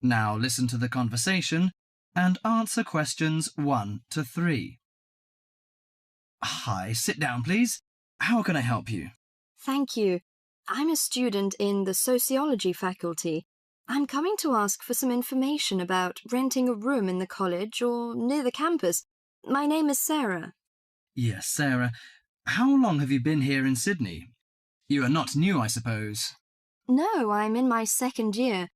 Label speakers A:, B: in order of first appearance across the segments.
A: Now listen to the conversation and answer questions 1 to 3. Hi, sit down, please. How can I help you?
B: Thank you. I'm a student in the sociology faculty. I'm coming to ask for some information about renting a room in the college or near the campus. My name is Sarah.
A: Yes, Sarah. How long have you been here in Sydney? You are not new, I suppose.
B: No, I'm in my second year.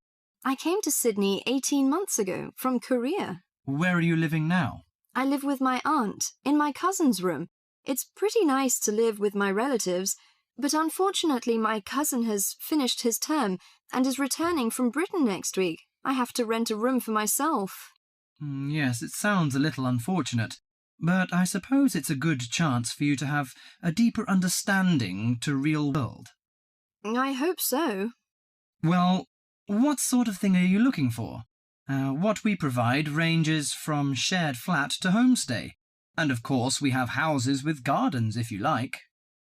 B: I came to Sydney 18 months ago from Korea.
A: Where are you living now?
B: I live with my aunt in my cousin's room. It's pretty nice to live with my relatives, but unfortunately my cousin has finished his term and is returning from Britain next week. I have to rent a room for myself.
A: Yes, it sounds a little unfortunate, but I suppose it's a good chance for you to have a deeper understanding to real world.
B: I hope so.
A: Well, what sort of thing are you looking for? What we provide ranges from shared flat to homestay. And of course we have houses with gardens if you like.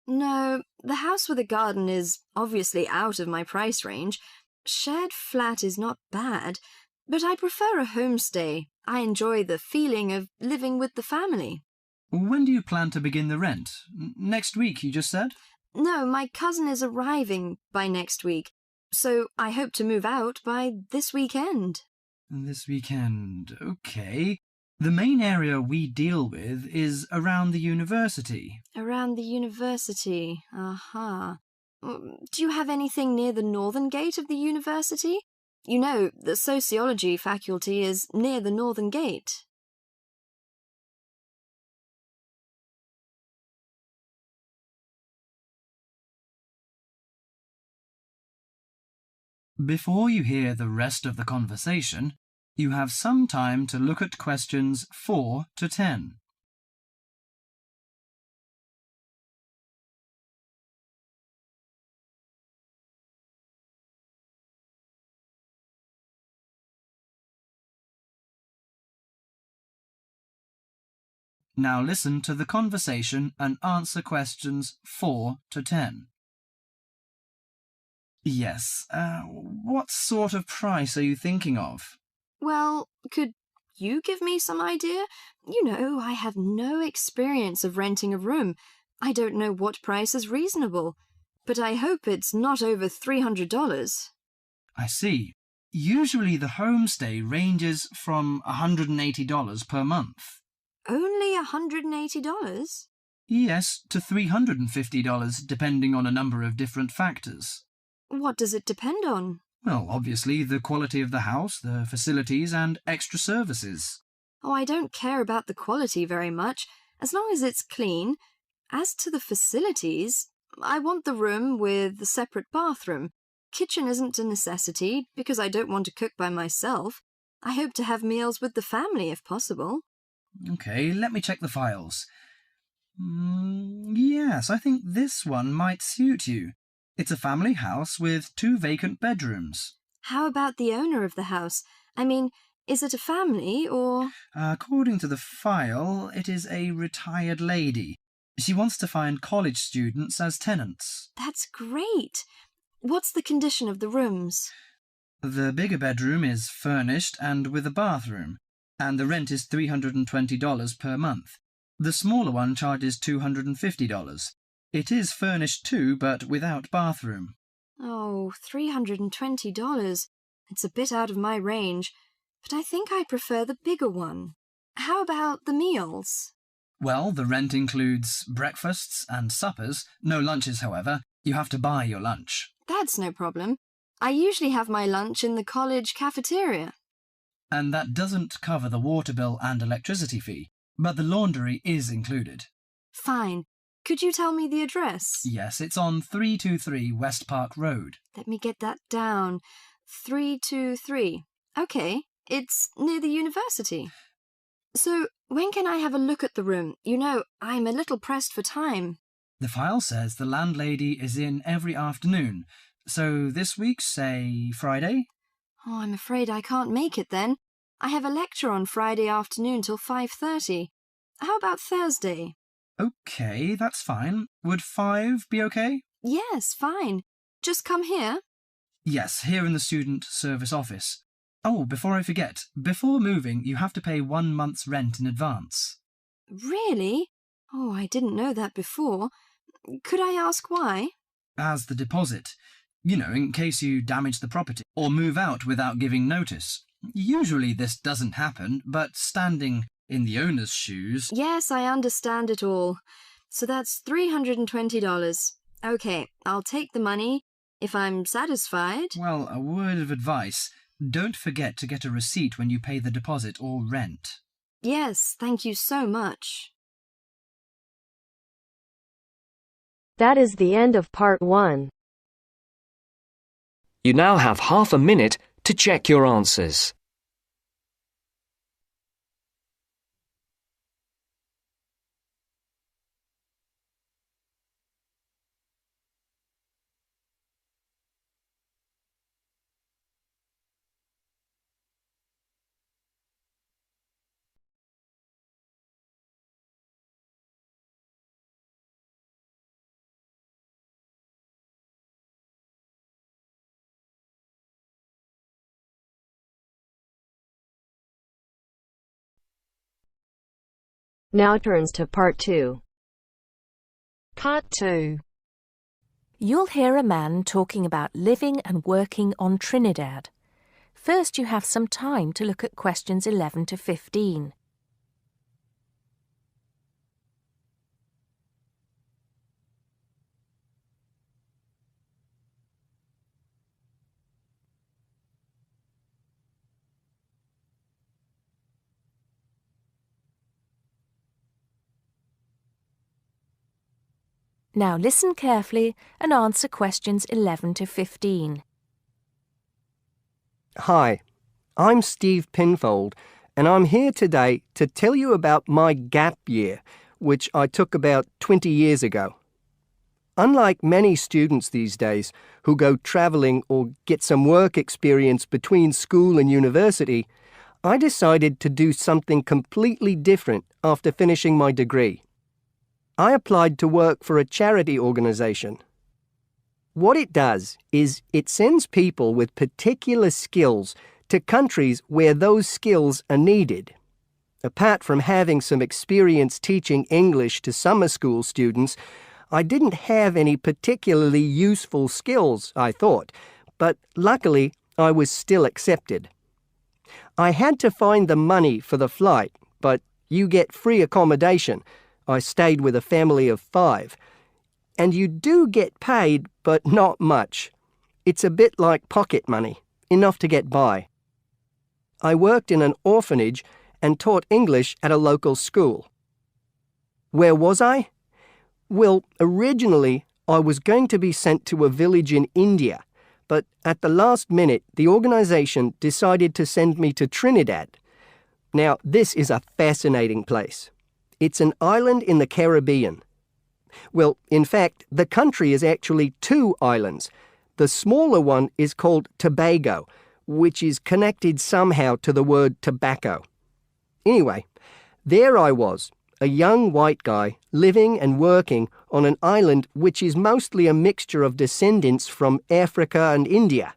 B: No, the house with a garden is obviously out of my price range. Shared flat is not bad, but I prefer a homestay. I enjoy the feeling of living with the family.
A: When do you plan to begin the rent? Next week, you just said?
B: No, my cousin is arriving by next week, so I hope to move out by this weekend.
A: This weekend, okay. The main area we deal with is around the university.
B: Around the university, aha. Do you have anything near the northern gate of the university? You know, the sociology faculty is near the northern gate.
A: Before you hear the rest of the conversation, you have some time to look at questions 4 to 10. Now listen to the conversation and answer questions 4 to 10. Yes, what sort of price are you thinking of?
B: Well, could you give me some idea? You know, I have no experience of renting a room. I don't know what price is reasonable, but I hope it's not over $300.
A: I see. Usually the homestay ranges from $180 per month.
B: Only $180?
A: Yes, to $350 depending on a number of different factors.
B: What does it depend on?
A: Well, obviously the quality of the house, the facilities and extra services.
B: Oh, I don't care about the quality very much, as long as it's clean. As to the facilities, I want the room with the separate bathroom. Kitchen isn't a necessity, because I don't want to cook by myself. I hope to have meals with the family if possible.
A: Okay, let me check the files. Yes, I think this one might suit you. It's a family house with 2 vacant bedrooms.
B: How about the owner of the house? I mean, is it a family or...
A: According to the file, it is a retired lady. She wants to find college students as tenants.
B: That's great. What's the condition of the rooms?
A: The bigger bedroom is furnished and with a bathroom, and the rent is $320 per month. The smaller one charges $250. It is furnished too, but without bathroom.
B: Oh, $320. It's a bit out of my range, but I think I prefer the bigger one. How about the meals?
A: Well, the rent includes breakfasts and suppers. No lunches, however. You have to buy your lunch.
B: That's no problem. I usually have my lunch in the college cafeteria.
A: And that doesn't cover the water bill and electricity fee, but the laundry is included.
B: Fine. Could you tell me the address?
A: Yes, it's on 323 West Park Road.
B: Let me get that down. 323. Okay, it's near the university. So, when can I have a look at the room? You know, I'm a little pressed for time.
A: The file says the landlady is in every afternoon. So this week, say Friday?
B: Oh, I'm afraid I can't make it then. I have a lecture on Friday afternoon till 5:30. How about Thursday?
A: Okay, that's fine. Would 5 be okay?
B: Yes, fine. Just come here.
A: Yes, here in the student service office. Oh, before I forget, before moving, you have to pay 1 month's rent in advance.
B: Really? Oh, I didn't know that before. Could I ask why?
A: As the deposit. You know, in case you damage the property or move out without giving notice. Usually this doesn't happen, but standing in the owner's shoes...
B: Yes, I understand it all. So that's $320. Okay, I'll take the money if I'm satisfied.
A: Well, a word of advice. Don't forget to get a receipt when you pay the deposit or rent.
B: Yes, thank you so much.
C: That is the end of part 1.
D: You now have half a minute to check your answers.
C: Now turns to part 2.
E: Part 2.
F: You'll hear a man talking about living and working on Trinidad. First, you have some time to look at questions 11 to 15. Now listen carefully and answer questions 11 to 15.
G: Hi, I'm Steve Pinfold, and I'm here today to tell you about my gap year, which I took about 20 years ago. Unlike many students these days who go travelling or get some work experience between school and university, I decided to do something completely different after finishing my degree. I applied to work for a charity organisation. What it does is it sends people with particular skills to countries where those skills are needed. Apart from having some experience teaching English to summer school students, I didn't have any particularly useful skills, I thought, but luckily I was still accepted. I had to find the money for the flight, but you get free accommodation. I stayed with a family of 5. And you do get paid, but not much. It's a bit like pocket money, enough to get by. I worked in an orphanage and taught English at a local school. Where was I? Well, originally I was going to be sent to a village in India, but at the last minute the organisation decided to send me to Trinidad. Now, this is a fascinating place. It's an island in the Caribbean. Well, in fact, the country is actually 2 islands. The smaller one is called Tobago, which is connected somehow to the word tobacco. Anyway, there I was, a young white guy living and working on an island which is mostly a mixture of descendants from Africa and India.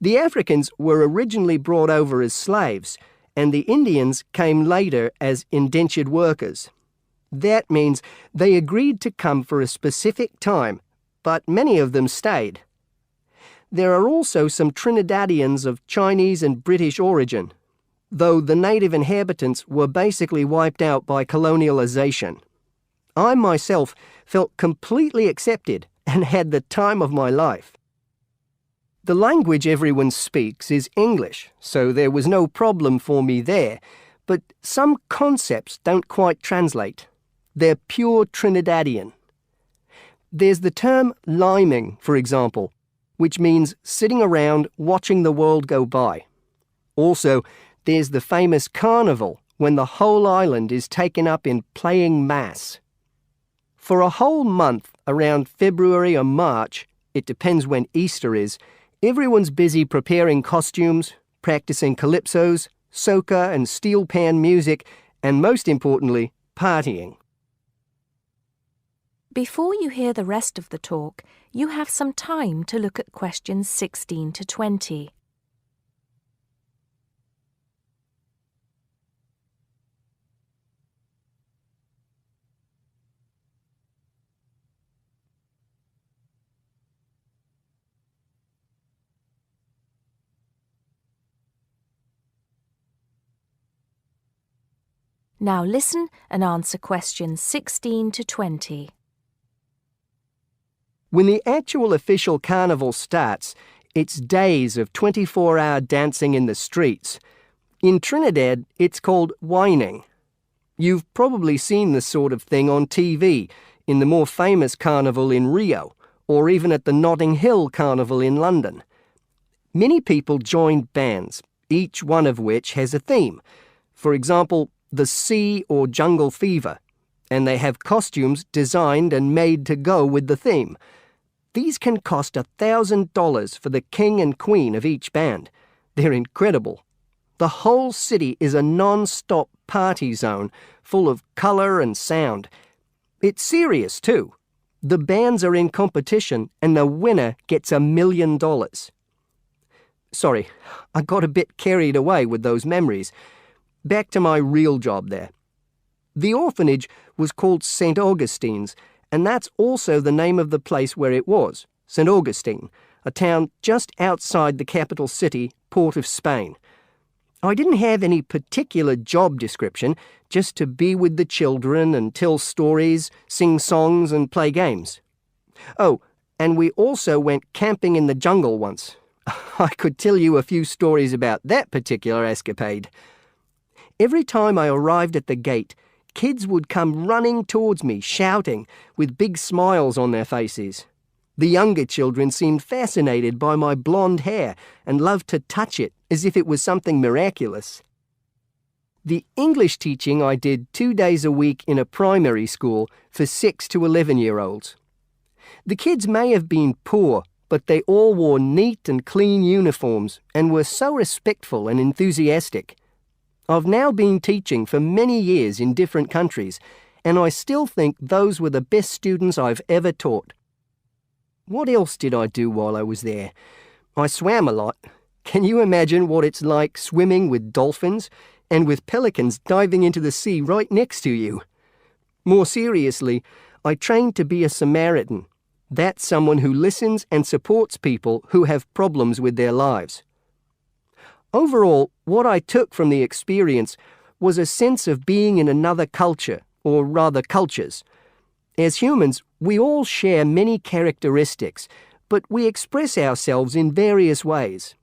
G: The Africans were originally brought over as slaves, and the Indians came later as indentured workers. That means they agreed to come for a specific time, but many of them stayed. There are also some Trinidadians of Chinese and British origin, though the native inhabitants were basically wiped out by colonialization. I myself felt completely accepted and had the time of my life. The language everyone speaks is English, so there was no problem for me there, but some concepts don't quite translate. They're pure Trinidadian. There's the term liming, for example, which means sitting around watching the world go by. Also, there's the famous carnival, when the whole island is taken up in playing mass. For a whole month, around February or March, it depends when Easter is, everyone's busy preparing costumes, practicing calypsos, soca and steel pan music, and most importantly, partying.
F: Before you hear the rest of the talk, you have some time to look at questions 16 to 20. Now listen and answer questions 16 to 20.
G: When the actual official carnival starts, it's days of 24-hour dancing in the streets. In Trinidad, it's called whining. You've probably seen this sort of thing on TV, in the more famous carnival in Rio, or even at the Notting Hill Carnival in London. Many people joined bands, each one of which has a theme. For example, the Sea or Jungle Fever, and they have costumes designed and made to go with the theme. These can cost $1,000 for the king and queen of each band. They're incredible. The whole city is a non-stop party zone, full of colour and sound. It's serious too. The bands are in competition and the winner gets $1 million. Sorry, I got a bit carried away with those memories. Back to my real job there. The orphanage was called St. Augustine's, and that's also the name of the place where it was, St. Augustine, a town just outside the capital city, Port of Spain. I didn't have any particular job description, just to be with the children and tell stories, sing songs and play games. Oh, and we also went camping in the jungle once. I could tell you a few stories about that particular escapade. Every time I arrived at the gate, kids would come running towards me, shouting, with big smiles on their faces. The younger children seemed fascinated by my blonde hair and loved to touch it as if it was something miraculous. The English teaching I did 2 days a week in a primary school for 6 to 11-year-olds. The kids may have been poor, but they all wore neat and clean uniforms and were so respectful and enthusiastic. I've now been teaching for many years in different countries, and I still think those were the best students I've ever taught. What else did I do while I was there? I swam a lot. Can you imagine what it's like swimming with dolphins and with pelicans diving into the sea right next to you? More seriously, I trained to be a Samaritan. That's someone who listens and supports people who have problems with their lives. Overall, what I took from the experience was a sense of being in another culture, or rather cultures. As humans, we all share many characteristics, but we express ourselves in various ways.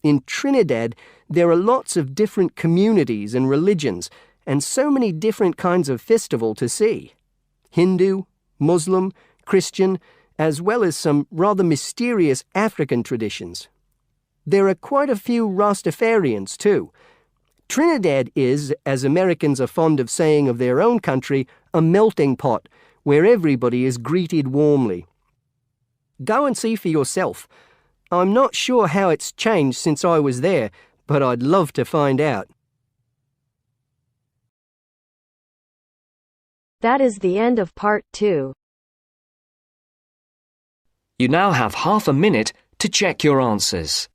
G: In Trinidad, there are lots of different communities and religions, and so many different kinds of festival to see. Hindu, Muslim, Christian, as well as some rather mysterious African traditions. There are quite a few Rastafarians too. Trinidad is, as Americans are fond of saying of their own country, a melting pot where everybody is greeted warmly. Go and see for yourself. I'm not sure how it's changed since I was there, but I'd love to find out.
C: That is the end of part 2.
D: You now have half a minute to check your answers.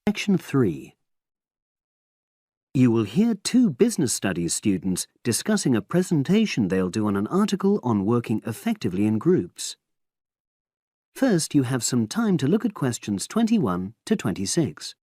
H: Section 3. You will hear 2 business studies students discussing a presentation they'll do on an article on working effectively in groups. First, you have some time to look at questions 21 to 26.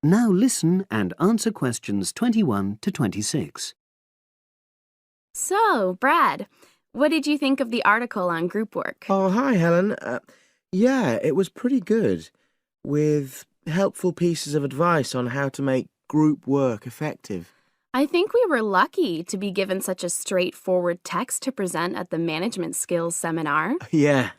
H: Now listen and answer questions 21 to 26.
I: So, Brad, what did you think of the article on group work?
J: Oh, hi, Helen. Yeah, it was pretty good, with helpful pieces of advice on how to make group work effective.
I: I think we were lucky to be given such a straightforward text to present at the management skills seminar.
J: Yeah.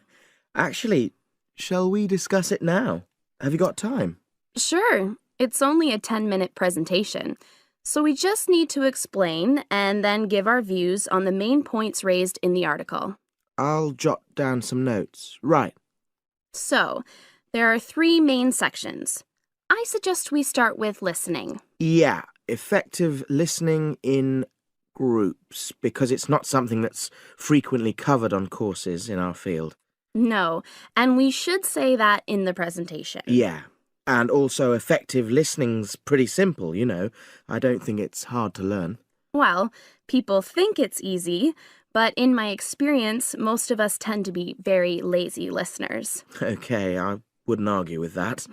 J: Actually, shall we discuss it now? Have you got time?
I: Sure, it's only a 10-minute presentation, so we just need to explain and then give our views on the main points raised in the article.
J: I'll jot down some notes. Right.
I: So, there are 3 main sections. I suggest we start with listening.
J: Yeah, effective listening in groups, because it's not something that's frequently covered on courses in our field.
I: No, and we should say that in the presentation.
J: Yeah, and also effective listening's pretty simple, you know. I don't think it's hard to learn.
I: Well, people think it's easy, but in my experience, most of us tend to be very lazy listeners.
J: Okay, I wouldn't argue with that.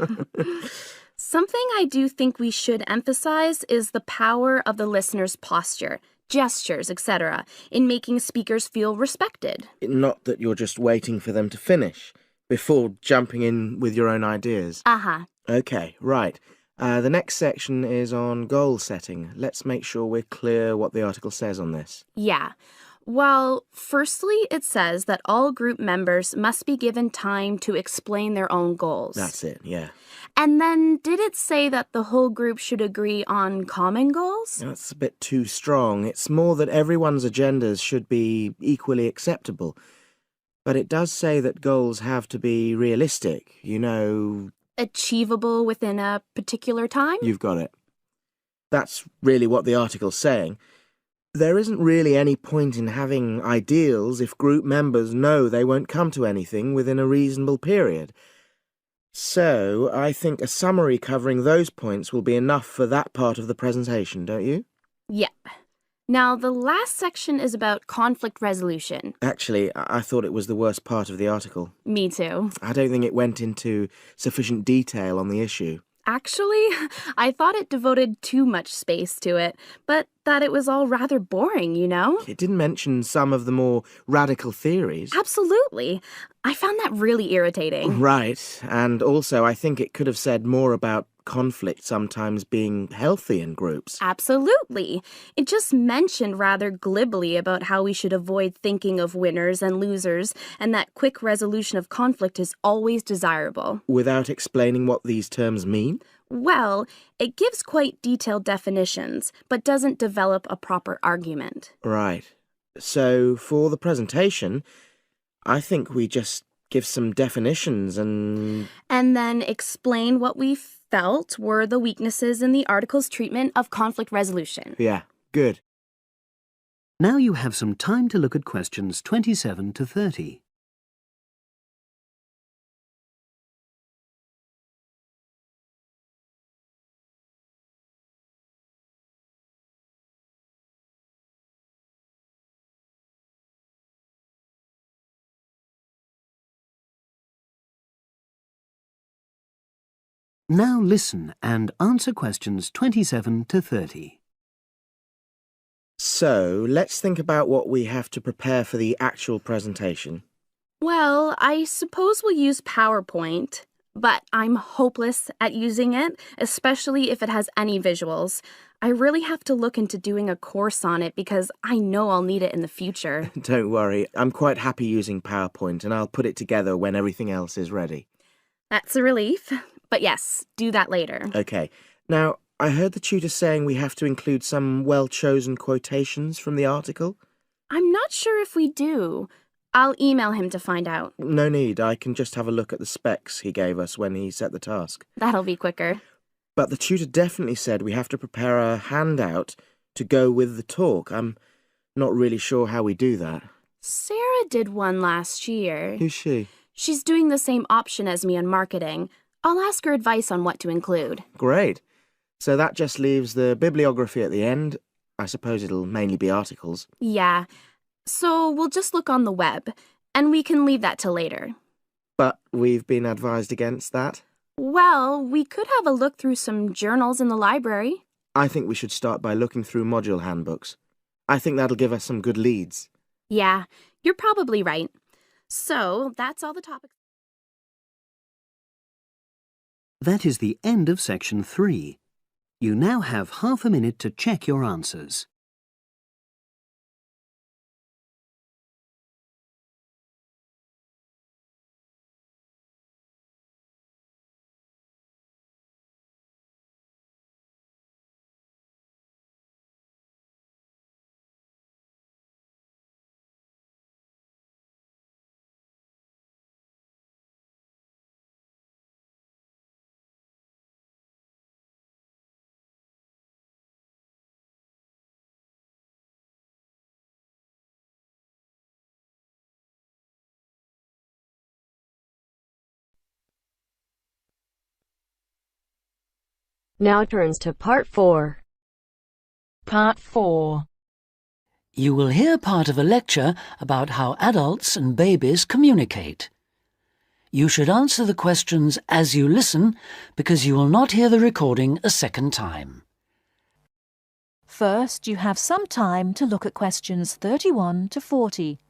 I: Something I do think we should emphasize is the power of the listener's posture, gestures, etc., in making speakers feel respected.
J: Not that you're just waiting for them to finish before jumping in with your own ideas.
I: Uh-huh.
J: Okay, right. The next section is on goal setting. Let's make sure we're clear what the article says on this.
I: Yeah. Well, firstly, it says that all group members must be given time to explain their own goals.
J: That's it, yeah.
I: And then, did it say that the whole group should agree on common goals?
J: That's a bit too strong. It's more that everyone's agendas should be equally acceptable. But it does say that goals have to be realistic, you know.
I: Achievable within a particular time?
J: You've got it. That's really what the article's saying. There isn't really any point in having ideals if group members know they won't come to anything within a reasonable period. So, I think a summary covering those points will be enough for that part of the presentation, don't you?
I: Yeah. Now, the last section is about conflict resolution.
J: Actually, I thought it was the worst part of the article.
I: Me too.
J: I don't think it went into sufficient detail on the issue.
I: Actually, I thought it devoted too much space to it, but that it was all rather boring, you know?
J: It didn't mention some of the more radical theories.
I: Absolutely. I found that really irritating.
J: Right, and also I think it could have said more about conflict sometimes being healthy in groups.
I: Absolutely. It just mentioned rather glibly about how we should avoid thinking of winners and losers, and that quick resolution of conflict is always desirable.
J: Without explaining what these terms mean?
I: Well, it gives quite detailed definitions, but doesn't develop a proper argument.
J: Right. So, for the presentation, I think we just give some definitions and
I: then explain what we felt were the weaknesses in the article's treatment of conflict resolution.
J: Yeah, good.
H: Now you have some time to look at questions 27 to 30. Now listen and answer questions 27 to 30.
J: So, let's think about what we have to prepare for the actual presentation.
I: Well, I suppose we'll use PowerPoint, but I'm hopeless at using it, especially if it has any visuals. I really have to look into doing a course on it because I know I'll need it in the future.
J: Don't worry, I'm quite happy using PowerPoint and I'll put it together when everything else is ready.
I: That's a relief. But yes, do that later.
J: Okay. Now, I heard the tutor saying we have to include some well-chosen quotations from the article.
I: I'm not sure if we do. I'll email him to find out.
J: No need, I can just have a look at the specs he gave us when he set the task.
I: That'll be quicker.
J: But the tutor definitely said we have to prepare a handout to go with the talk. I'm not really sure how we do that.
I: Sarah did one last year.
J: Who's she?
I: She's doing the same option as me in marketing. I'll ask her advice on what to include.
J: Great. So that just leaves the bibliography at the end. I suppose it'll mainly be articles.
I: Yeah. So we'll just look on the web, and we can leave that till later.
J: But we've been advised against that?
I: Well, we could have a look through some journals in the library.
J: I think we should start by looking through module handbooks. I think that'll give us some good leads.
I: Yeah, you're probably right. So, that's all the topics.
H: That is the end of section 3. You now have half a minute to check your answers.
C: Now turns to part 4.
E: Part 4.
K: You will hear part of a lecture about how adults and babies communicate. You should answer the questions as you listen because you will not hear the recording a second time.
F: First, you have some time to look at questions 31 to 40.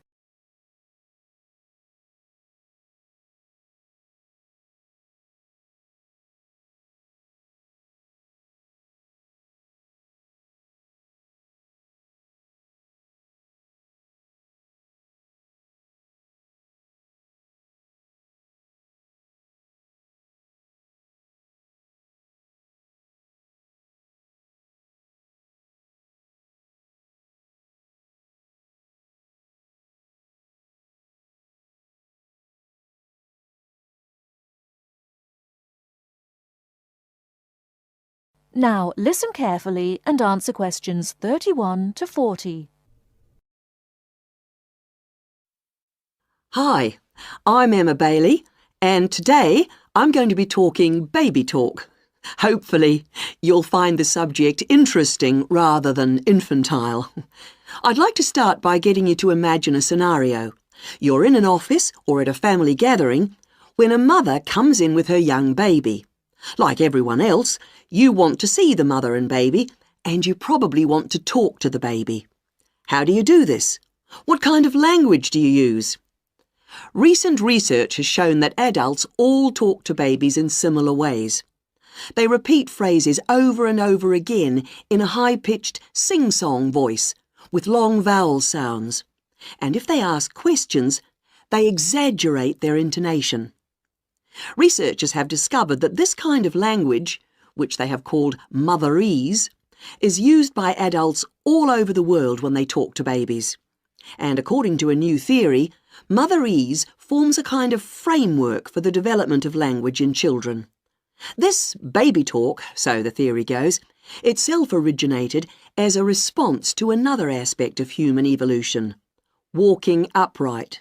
F: Now, listen carefully and answer questions 31 to 40.
L: Hi, I'm Emma Bailey, and today I'm going to be talking baby talk. Hopefully, you'll find the subject interesting rather than infantile. I'd like to start by getting you to imagine a scenario. You're in an office or at a family gathering when a mother comes in with her young baby. Like everyone else, you want to see the mother and baby, and you probably want to talk to the baby. How do you do this? What kind of language do you use? Recent research has shown that adults all talk to babies in similar ways. They repeat phrases over and over again in a high-pitched sing-song voice with long vowel sounds. And if they ask questions, they exaggerate their intonation. Researchers have discovered that this kind of language, which they have called motherese, is used by adults all over the world when they talk to babies. And according to a new theory, motherese forms a kind of framework for the development of language in children. This baby talk, so the theory goes, itself originated as a response to another aspect of human evolution, walking upright.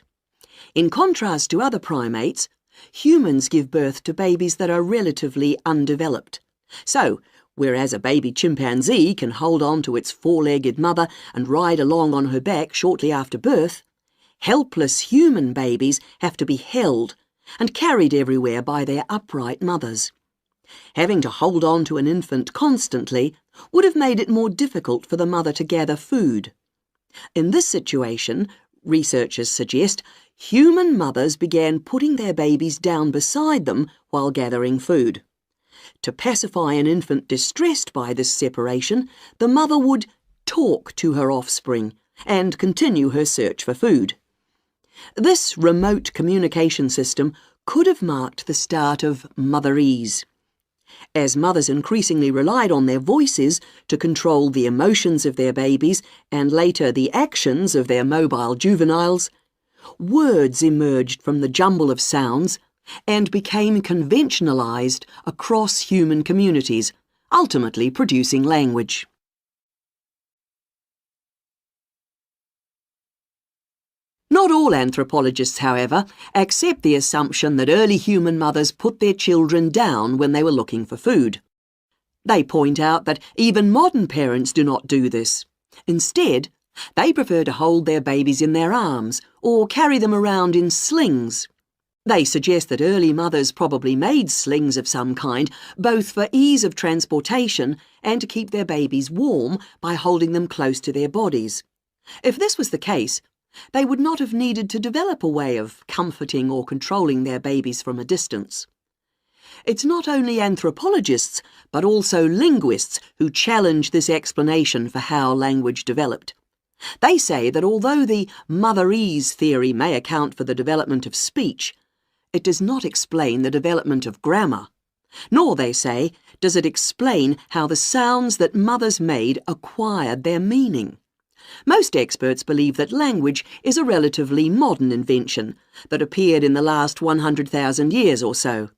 L: In contrast to other primates, humans give birth to babies that are relatively undeveloped. So, whereas a baby chimpanzee can hold on to its four-legged mother and ride along on her back shortly after birth, helpless human babies have to be held and carried everywhere by their upright mothers. Having to hold on to an infant constantly would have made it more difficult for the mother to gather food. In this situation, researchers suggest, human mothers began putting their babies down beside them while gathering food. To pacify an infant distressed by this separation, the mother would talk to her offspring and continue her search for food. This remote communication system could have marked the start of motherese. As mothers increasingly relied on their voices to control the emotions of their babies and later the actions of their mobile juveniles, words emerged from the jumble of sounds and became conventionalized across human communities, ultimately producing language. Not all anthropologists, however, accept the assumption that early human mothers put their children down when they were looking for food. They point out that even modern parents do not do this. Instead, they prefer to hold their babies in their arms or carry them around in slings. They suggest that early mothers probably made slings of some kind, both for ease of transportation and to keep their babies warm by holding them close to their bodies. If this was the case, they would not have needed to develop a way of comforting or controlling their babies from a distance. It's not only anthropologists, but also linguists who challenge this explanation for how language developed. They say that although the motherese theory may account for the development of speech, it does not explain the development of grammar. Nor, they say, does it explain how the sounds that mothers made acquired their meaning. Most experts believe that language is a relatively modern invention that appeared in the last 100,000 years or so.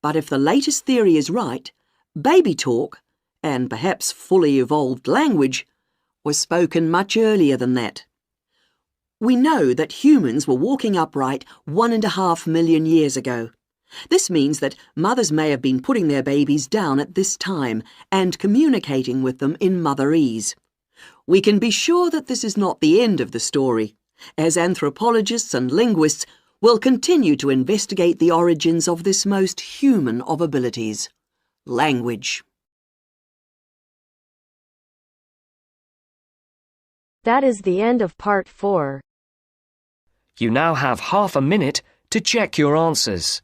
L: But if the latest theory is right, baby talk, and perhaps fully evolved language, was spoken much earlier than that. We know that humans were walking upright 1.5 million years ago. This means that mothers may have been putting their babies down at this time and communicating with them in motherese. We can be sure that this is not the end of the story, as anthropologists and linguists will continue to investigate the origins of this most human of abilities, language.
C: That is the end of part 4.
D: You now have half a minute to check your answers.